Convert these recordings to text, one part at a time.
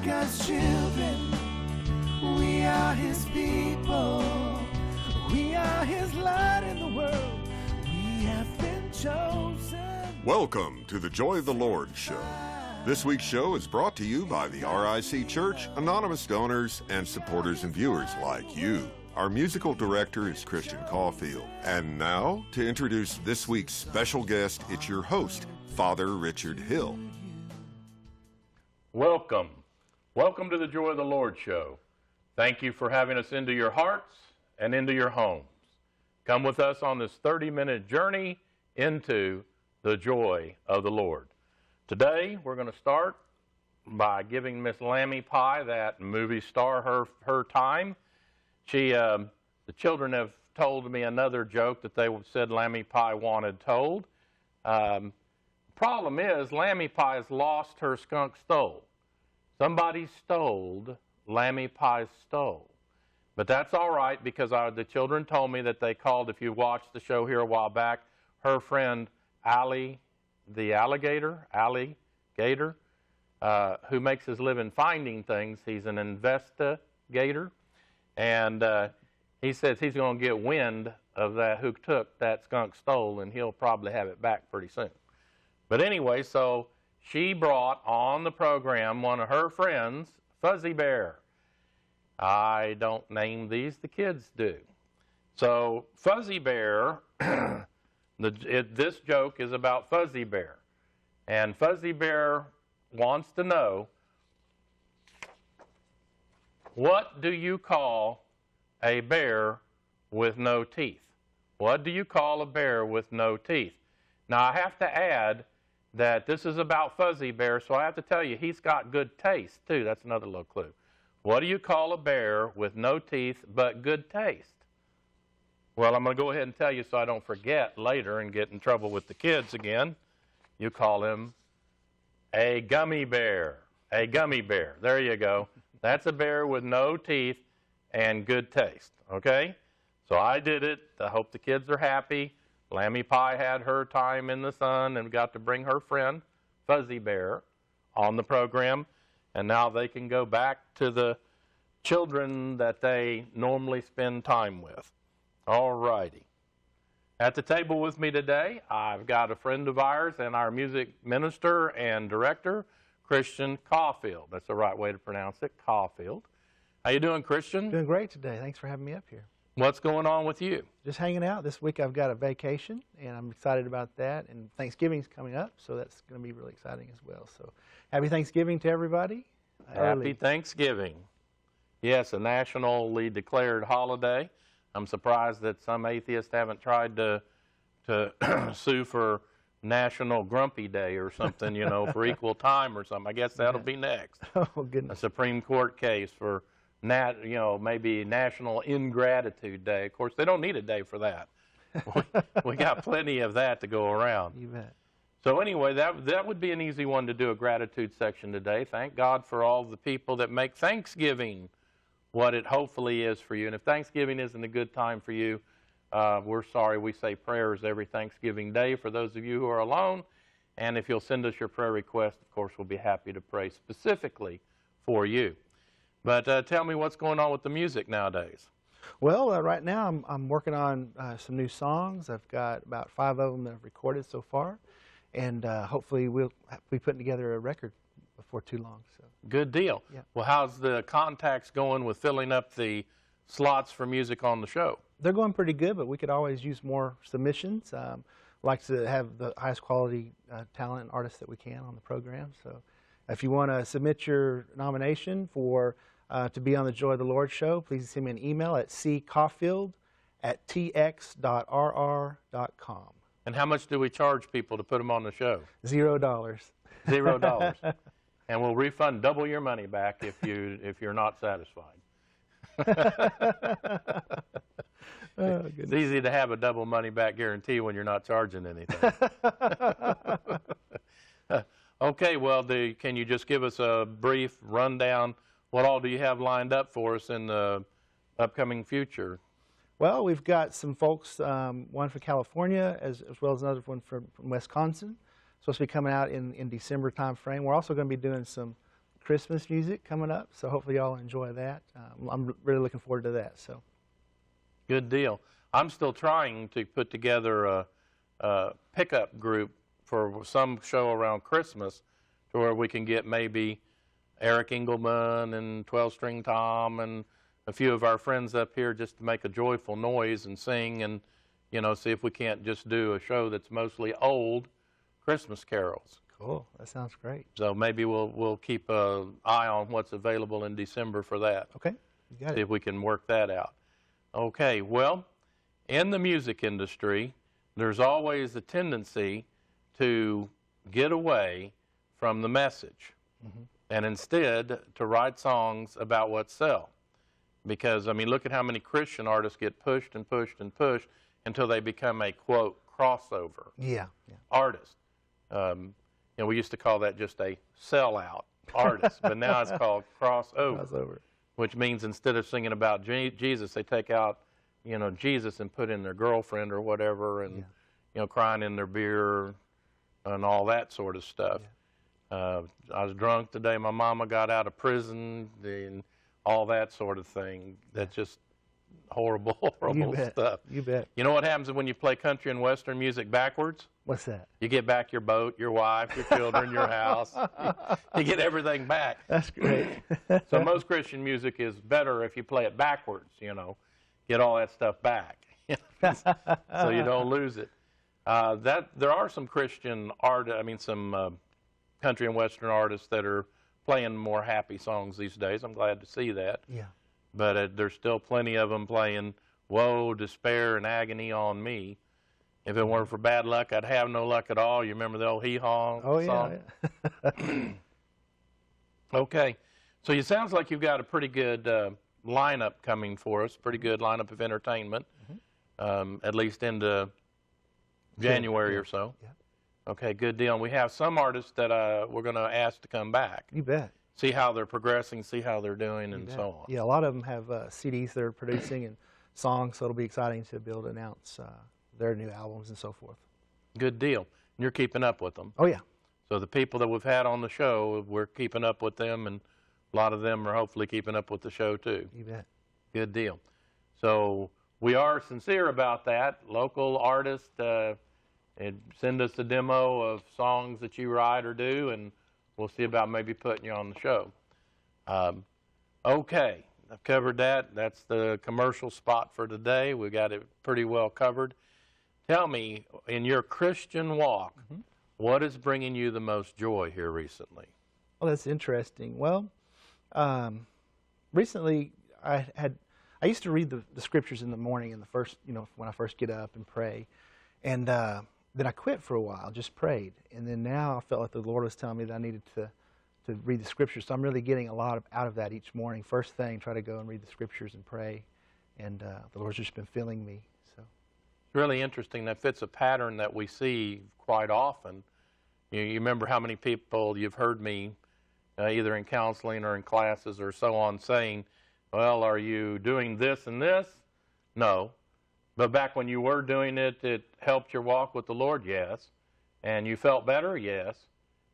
God's children. We are His people. We are His light in the world. We have been chosen. Welcome to the Joy of the Lord Show. This week's show is brought to you by the RIC Church, anonymous donors, and supporters and viewers like you. Our musical director is Christian Coffield. And now, to introduce this week's special guest, it's your host, Father Richard Hill. Welcome. Welcome to the Joy of the Lord Show. Thank you for having us into your hearts and into your homes. Come with us on this 30-minute journey into the joy of the Lord. Today, we're going to start by giving Miss Lammy Pie, that movie star, her time. The children have told me another joke that they said Lammy Pie wanted told. Problem is, Lammy Pie has lost her skunk stole. Somebody stole Lammy Pie's stole. But that's all right, because the children told me that they called, if you watched the show here a while back, her friend Allie, the alligator, who makes his living finding things. He's an investigator. And he says he's going to get wind of that, who took that skunk stole, and he'll probably have it back pretty soon. But anyway, so she brought on the program one of her friends, Fuzzy Bear. I don't name these, the kids do. So Fuzzy Bear, this joke is about Fuzzy Bear. And Fuzzy Bear wants to know, what do you call a bear with no teeth? What do you call a bear with no teeth? Now, I have to add that this is about Fuzzy Bear, so I have to tell you, he's got good taste, too. That's another little clue. What do you call a bear with no teeth but good taste? Well, I'm going to go ahead and tell you so I don't forget later and get in trouble with the kids again. You call him a gummy bear. A gummy bear. There you go. That's a bear with no teeth and good taste, okay? So I did it. I hope the kids are happy. Lammy Pie had her time in the sun and got to bring her friend, Fuzzy Bear, on the program. And now they can go back to the children that they normally spend time with. All righty. At the table with me today, I've got a friend of ours and our music minister and director, Christian Coffield. That's the right way to pronounce it, Coffield. How you doing, Christian? Doing great today. Thanks for having me up here. What's going on with you? Just hanging out. This week I've got a vacation, and I'm excited about that. And Thanksgiving's coming up, so that's going to be really exciting as well. So happy Thanksgiving to everybody. Happy Thanksgiving. Yes, a nationally declared holiday. I'm surprised that some atheists haven't tried to sue for National Grumpy Day or something, you know, for equal time or something. I guess that'll be next. Oh, goodness. A Supreme Court case for, maybe National Ingratitude Day. Of course, they don't need a day for that. We got plenty of that to go around. You bet. So anyway, that would be an easy one to do, a gratitude section today. Thank God for all the people that make Thanksgiving what it hopefully is for you. And if Thanksgiving isn't a good time for you, we're sorry. We say prayers every Thanksgiving Day for those of you who are alone. And if you'll send us your prayer request, of course, we'll be happy to pray specifically for you. But tell me what's going on with the music nowadays. Well, right now I'm working on some new songs. I've got about 5 of them that I've recorded so far. And hopefully we'll be putting together a record before too long. So. Good deal. Yeah. Well, how's the contacts going with filling up the slots for music on the show? They're going pretty good, but we could always use more submissions. Like to have the highest quality talent and artists that we can on the program. So if you want to submit your nomination for to be on the Joy of the Lord show, please send me an email at coffield@tx.rr.com. And how much do we charge people to put them on the show? $0. $0. And we'll refund double your money back if you're not satisfied. Oh, it's easy to have a double money back guarantee when you're not charging anything. Okay, well, can you just give us a brief rundown? What all do you have lined up for us in the upcoming future? Well, we've got some folks, one from California as well as another one from Wisconsin. Supposed to be coming out in December time frame. We're also going to be doing some Christmas music coming up, so hopefully y'all enjoy that. I'm really looking forward to that. So, good deal. I'm still trying to put together a pickup group for some show around Christmas, to where we can get maybe Eric Engelman and 12-String Tom and a few of our friends up here just to make a joyful noise and sing, and see if we can't just do a show that's mostly old Christmas carols. Cool. That sounds great. So maybe we'll keep an eye on what's available in December for that. Okay. You got See it. if we can work that out. Okay. Well, in the music industry, there's always a tendency to get away from the message, and instead to write songs about what sell. Because, look at how many Christian artists get pushed and pushed and pushed until they become a, quote, crossover artist. We used to call that just a sellout artist, but now it's called crossover, which means instead of singing about Jesus, they take out, Jesus and put in their girlfriend or whatever, and, crying in their beer and all that sort of stuff. I was drunk today. My mama got out of prison and all that sort of thing. That's just horrible, horrible stuff. You bet. You know what happens when you play country and western music backwards? What's that? You get back your boat, your wife, your children, your house. You get everything back. That's great. So most Christian music is better if you play it backwards, get all that stuff back so you don't lose it. There are some Christian some country and western artists that are playing more happy songs these days. I'm glad to see that. Yeah. But there's still plenty of them playing woe, despair, and agony on me. If it weren't for bad luck, I'd have no luck at all. You remember the old hee-haw song? Yeah. Okay. So it sounds like you've got a pretty good lineup coming for us, pretty good lineup of entertainment, at least into January or so. Yeah. Okay, good deal. And we have some artists that we're going to ask to come back. You bet. See how they're progressing, see how they're doing, and so on. Yeah, a lot of them have CDs they're producing and songs, so it'll be exciting to be able to announce their new albums and so forth. Good deal. And you're keeping up with them. Oh, yeah. So the people that we've had on the show, we're keeping up with them, and a lot of them are hopefully keeping up with the show, too. You bet. Good deal. So we are sincere about that. Local artists, send us a demo of songs that you write or do, and we'll see about maybe putting you on the show. Okay, I've covered that. That's the commercial spot for today. We got it pretty well covered. Tell me, in your Christian walk, what is bringing you the most joy here recently? Well, that's interesting. Well, recently I used to read the scriptures in the morning in the first, when I first get up and pray, and then I quit for a while, just prayed, and then now I felt like the Lord was telling me that I needed to read the scriptures. So I'm really getting a lot out of that each morning. First thing, try to go and read the scriptures and pray, and the Lord's just been filling me. So it's really interesting. That fits a pattern that we see quite often. You remember how many people you've heard me either in counseling or in classes or so on saying, well, are you doing this and this? No. But back when you were doing it, it helped your walk with the Lord, yes. And you felt better, yes.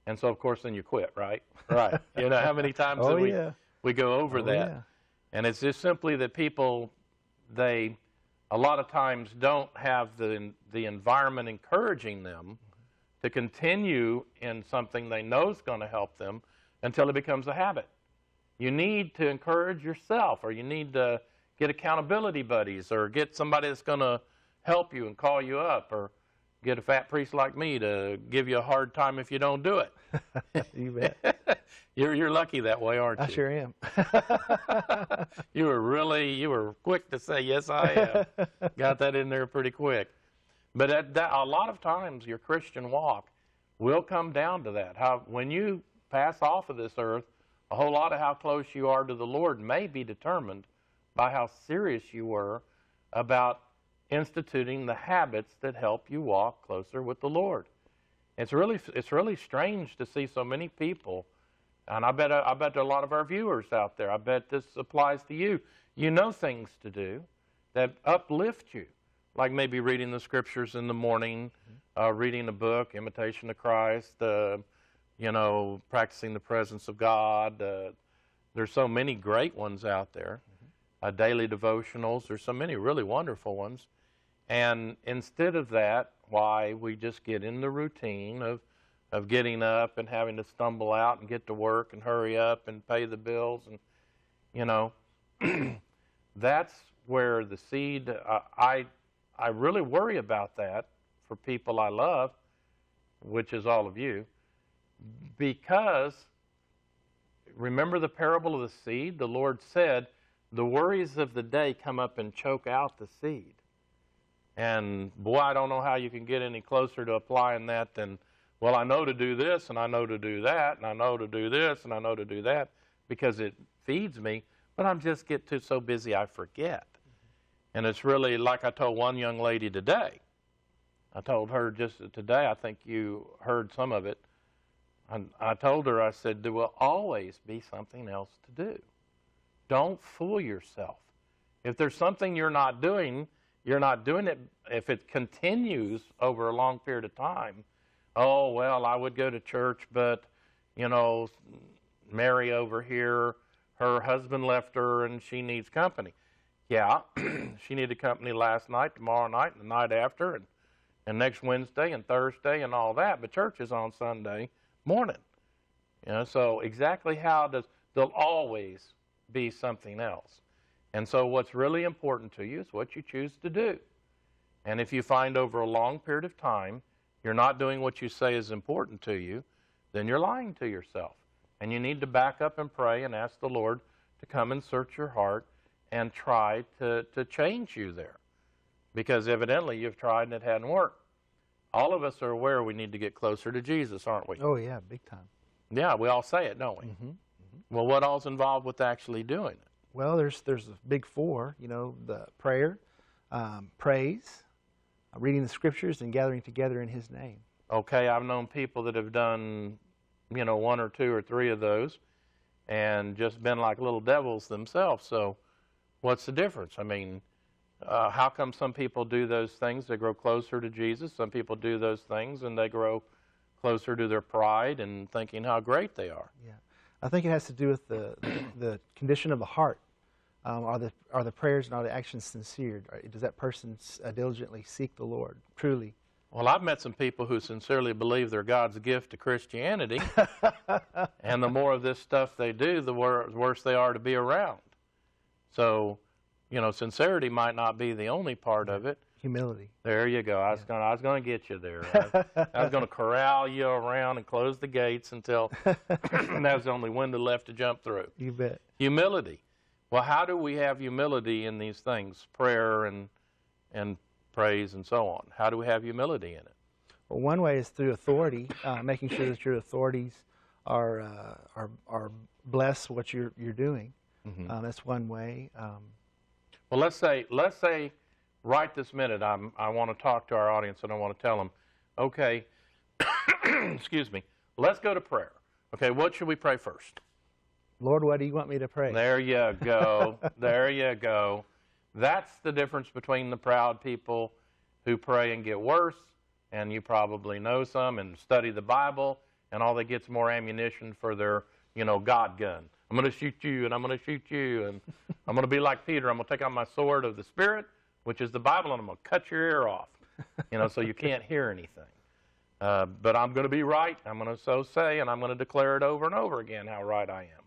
And so, of course, then you quit, right? Right. You know how many times we go over that? Yeah. And it's just simply that people, they a lot of times don't have the environment encouraging them to continue in something they know is going to help them until it becomes a habit. You need to encourage yourself, or you need to get accountability buddies, or get somebody that's going to help you and call you up, or get a fat priest like me to give you a hard time if you don't do it. You bet. You're lucky that way, aren't you? I sure am. You were quick to say, yes, I am. Got that in there pretty quick. But a lot of times your Christian walk will come down to that. When you pass off of this earth, a whole lot of how close you are to the Lord may be determined by how serious you were about instituting the habits that help you walk closer with the Lord. It's really strange to see so many people, and I bet there are a lot of our viewers out there. I bet this applies to you. You know things to do that uplift you, like maybe reading the scriptures in the morning, reading a book, Imitation of Christ, practicing the presence of God. There's so many great ones out there. Daily devotionals. There's so many really wonderful ones. And instead of that, why we just get in the routine of getting up and having to stumble out and get to work and hurry up and pay the bills. And, that's where the seed, I really worry about that for people I love, which is all of you, because remember the parable of the seed? The Lord said, the worries of the day come up and choke out the seed. And boy, I don't know how you can get any closer to applying that than, well, I know to do this, and I know to do that, and I know to do this, and I know to do that, because it feeds me, but I'm just so busy I forget. And it's really like I told one young lady today. I told her just today, I think you heard some of it. I told her, I said, there will always be something else to do. Don't fool yourself. If there's something you're not doing it. If it continues over a long period of time, oh, well, I would go to church, but, Mary over here, her husband left her and she needs company. Yeah, she needed company last night, tomorrow night, and the night after, and next Wednesday and Thursday and all that, but church is on Sunday morning. So exactly there'll always be something else. And so what's really important to you is what you choose to do. And if you find over a long period of time you're not doing what you say is important to you, then you're lying to yourself. And you need to back up and pray and ask the Lord to come and search your heart and try to change you there. Because evidently you've tried and it hadn't worked. All of us are aware we need to get closer to Jesus, aren't we? Oh, yeah, big time. Yeah, we all say it, don't we? Mm-hmm. Mm-hmm. Well, what all's involved with actually doing it? Well, there's the big four, the prayer, praise, reading the scriptures, and gathering together in His name. Okay, I've known people that have done, one or two or three of those and just been like little devils themselves. So what's the difference? I mean, how come some people do those things, they grow closer to Jesus? Some people do those things and they grow closer to their pride and thinking how great they are. Yeah, I think it has to do with the condition of the heart. Are the prayers and are the actions sincere? Does that person diligently seek the Lord, truly? Well, I've met some people who sincerely believe they're God's gift to Christianity, and the more of this stuff they do, the worse they are to be around. So, sincerity might not be the only part of it. Humility. There you go. I was going to get you there. I was going to corral you around and close the gates until that was the only window left to jump through. You bet. Humility. Well, how do we have humility in these things, prayer and praise and so on? How do we have humility in it? Well, one way is through authority, making sure that your authorities are blessed what you're doing. Mm-hmm. That's one way. Well, let's say right this minute I want to talk to our audience and I want to tell them, okay, excuse me, let's go to prayer. Okay, what should we pray first? Lord, what do you want me to pray? There you go. There you go. That's the difference between the proud people who pray and get worse, and you probably know some and study the Bible, and all they get is more ammunition for their, God gun. I'm going to shoot you, and I'm going to shoot you, and I'm going to be like Peter. I'm going to take out my sword of the Spirit, which is the Bible, and I'm going to cut your ear off, so you can't hear anything. But I'm going to be right. I'm going to so say, and I'm going to declare it over and over again how right I am.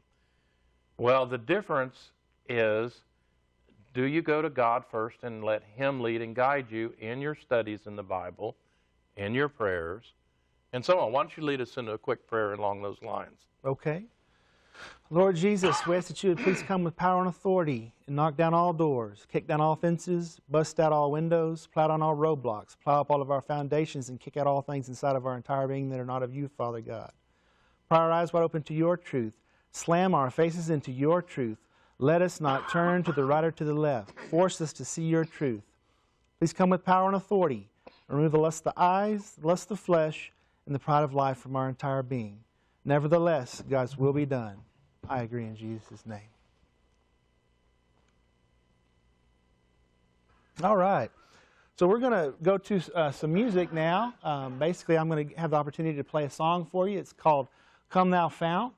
Well, the difference is, do you go to God first and let Him lead and guide you in your studies in the Bible, in your prayers, and so on? Why don't you lead us into a quick prayer along those lines? Okay. Lord Jesus, we ask that you would please come with power and authority and knock down all doors, kick down all fences, bust out all windows, plow down all roadblocks, plow up all of our foundations, and kick out all things inside of our entire being that are not of you, Father God. Pry our eyes wide open to your truth. Slam our faces into your truth. Let us not turn to the right or to the left. Force us to see your truth. Please come with power and authority. Remove the lust of the eyes, the lust of the flesh, and the pride of life from our entire being. Nevertheless, God's will be done. I agree in Jesus' name. All right. So we're going to go to some music now. Basically, I'm going to have the opportunity to play a song for you. It's called Come Thou Fount,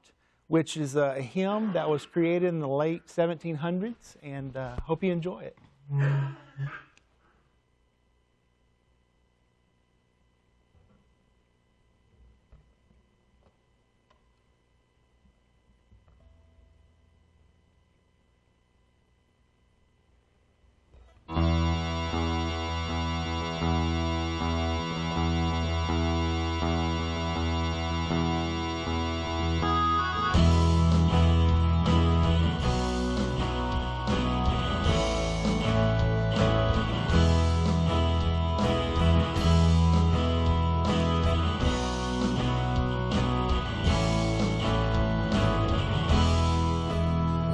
which is a hymn that was created in the late 1700s, and hope you enjoy it.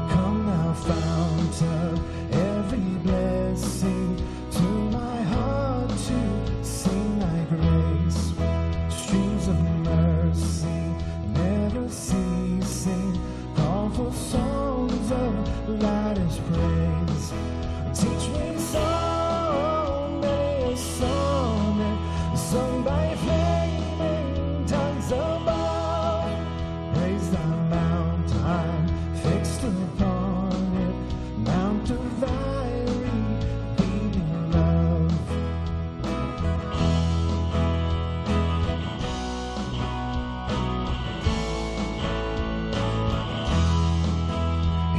Come thou fount of every blessing, to my heart to sing thy grace. Streams of mercy never ceasing, call for songs of loudest praise. Teach me song, many a sonnet, sung by flaming tongues above. Praise thy mount high, fixed upon it, mount of thy redeeming love.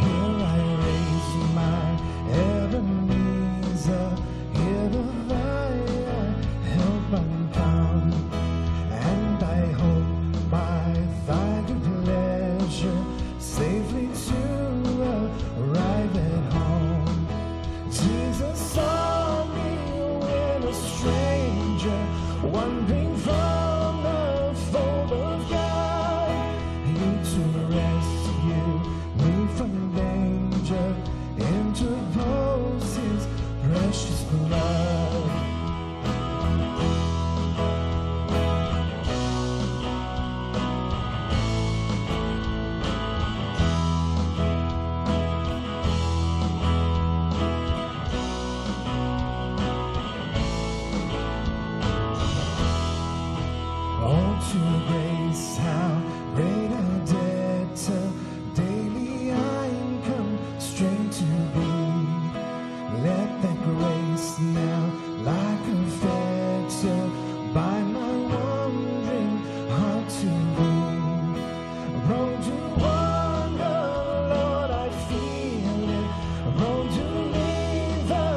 Here I raise my Ebenezer, here the thy help unbound, and I hope by thy good pleasure safely to arrive at home. Jesus saw me when a stranger, wandering from the fold of God. He to rescue me from danger, interpose his precious blood. All to grace, how great a debtor daily I come straight to thee. Let that grace now, like a fetter, bind my wandering heart to thee. Prone to wander, Lord, I feel it. Prone to leave the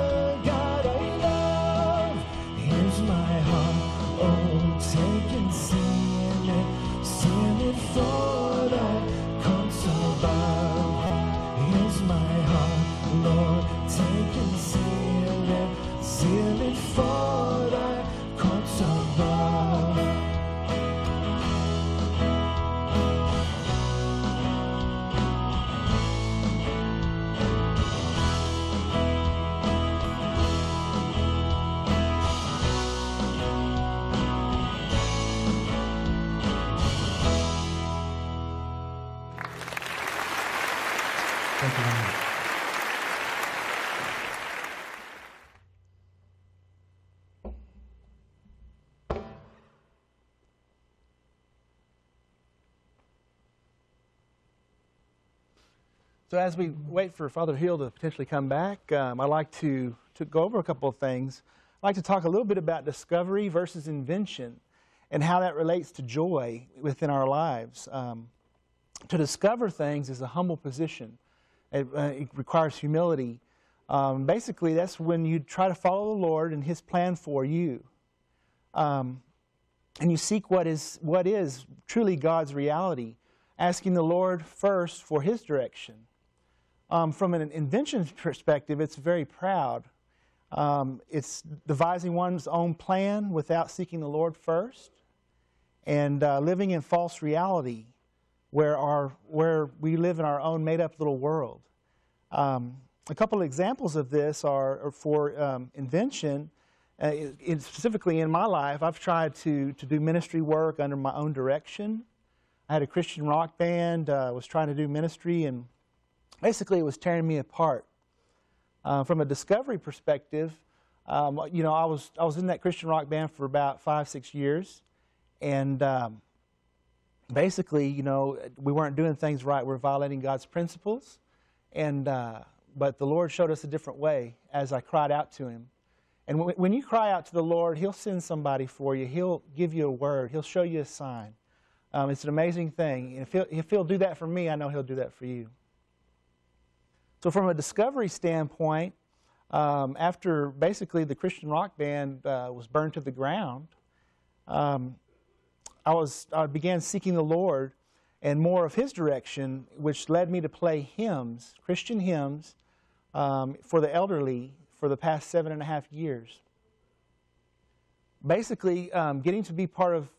God I love. Here's my heart, oh, take and seal it for thy courts above. Here's my heart, Lord, take and seal it for thy courts above. Thank you very much. So as we wait for Father Hill to potentially come back, I'd like to go over a couple of things. I'd like to talk a little bit about discovery versus invention and how that relates to joy within our lives. To discover things is a humble position. It requires humility. Basically, that's when you try to follow the Lord and His plan for you. And you seek what is truly God's reality, asking the Lord first for His direction. From an invention perspective, it's very proud. It's devising one's own plan without seeking the Lord first, and living in false reality, where we live in our own made-up little world. A couple of examples of this are for invention. Specifically in my life, I've tried to do ministry work under my own direction. I had a Christian rock band, was trying to do ministry, and basically it was tearing me apart. From a discovery perspective, I was in that Christian rock band for about 5-6 years, and basically, you know, we weren't doing things right. We're violating God's principles. And but the Lord showed us a different way as I cried out to Him. And when you cry out to the Lord, He'll send somebody for you. He'll give you a word. He'll show you a sign. It's an amazing thing. And if He'll do that for me, I know He'll do that for you. So from a discovery standpoint, after basically the Christian rock band was burned to the ground, I began seeking the Lord and more of His direction, which led me to play hymns, Christian hymns, for the elderly for the past 7.5 years. Basically, getting to be part of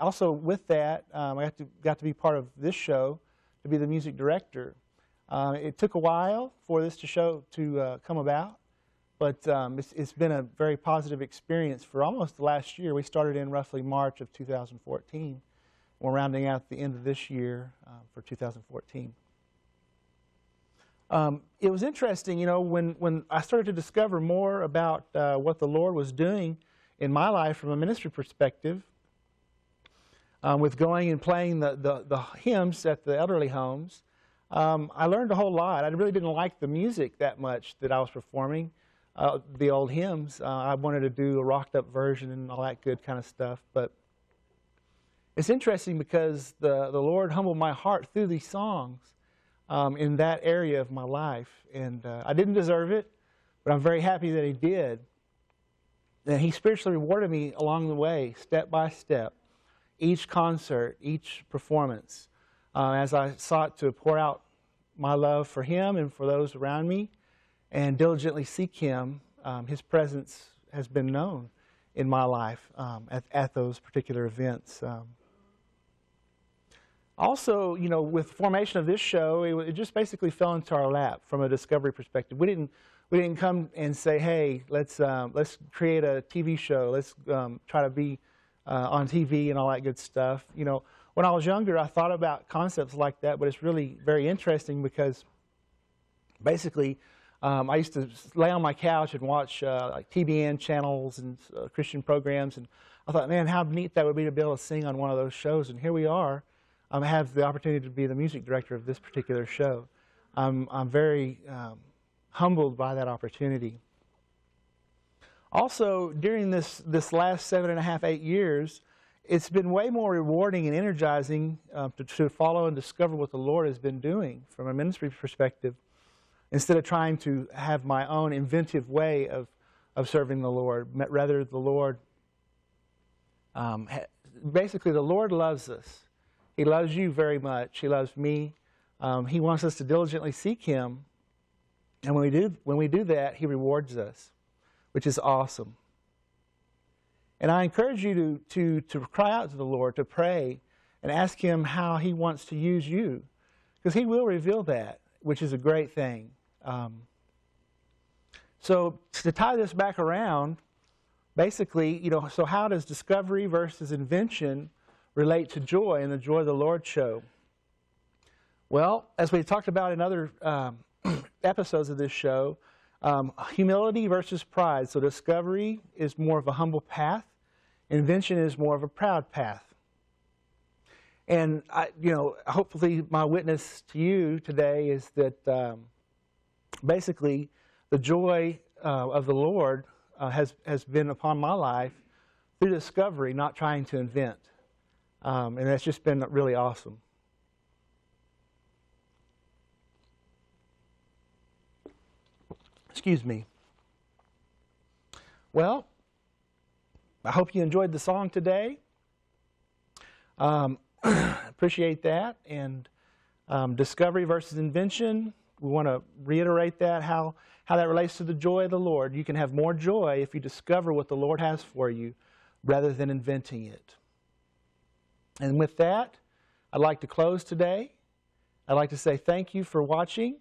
also with that, I got to be part of this show, to be the music director. It took a while for this to come about, but it's been a very positive experience for almost the last year. We started in roughly March of 2014. We're rounding out the end of this year for 2014. It was interesting, you know, when I started to discover more about what the Lord was doing in my life from a ministry perspective, with going and playing the hymns at the elderly homes, I learned a whole lot. I really didn't like the music that much that I was performing, the old hymns. I wanted to do a rocked up version and all that good kind of stuff. But it's interesting because the Lord humbled my heart through these songs in that area of my life. And I didn't deserve it, but I'm very happy that He did. And He spiritually rewarded me along the way, step by step, each concert, each performance, as I sought to pour out my love for Him and for those around me and diligently seek Him. His presence has been known in my life at those particular events. Also, you know, with the formation of this show, it just basically fell into our lap from a discovery perspective. We didn't come and say, hey, let's create a TV show. Let's try to be on TV and all that good stuff. You know, when I was younger, I thought about concepts like that, but it's really very interesting because basically I used to lay on my couch and watch like TBN channels and Christian programs, and I thought, man, how neat that would be to be able to sing on one of those shows. And here we are. I have the opportunity to be the music director of this particular show. I'm very humbled by that opportunity. Also, during this last 7.5, 8 years, it's been way more rewarding and energizing to follow and discover what the Lord has been doing from a ministry perspective, instead of trying to have my own inventive way of serving the Lord. Rather, the Lord, basically the Lord loves us. He loves you very much. He loves me. He wants us to diligently seek Him. And when we do that, He rewards us, which is awesome. And I encourage you to cry out to the Lord, to pray, and ask Him how He wants to use you, because He will reveal that, which is a great thing. So to tie this back around, basically, you know, so how does discovery versus invention relate to joy and the Joy of the Lord show? Well, as we talked about in other episodes of this show, humility versus pride. So discovery is more of a humble path. Invention is more of a proud path. And hopefully my witness to you today is that basically the joy of the Lord has been upon my life through discovery, not trying to invent. And that's just been really awesome. Excuse me. Well, I hope you enjoyed the song today. Appreciate that. And discovery versus invention, we want to reiterate that, how that relates to the joy of the Lord. You can have more joy if you discover what the Lord has for you rather than inventing it. And with that, I'd like to close today. I'd like to say thank you for watching.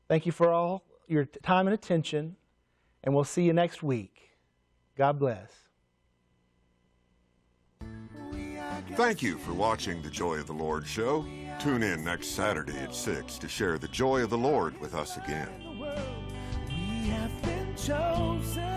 Thank you for all your time and attention. And we'll see you next week. God bless. Thank you for watching the Joy of the Lord show. Tune in next Saturday at 6 to share the joy of the Lord with us again. We have been chosen.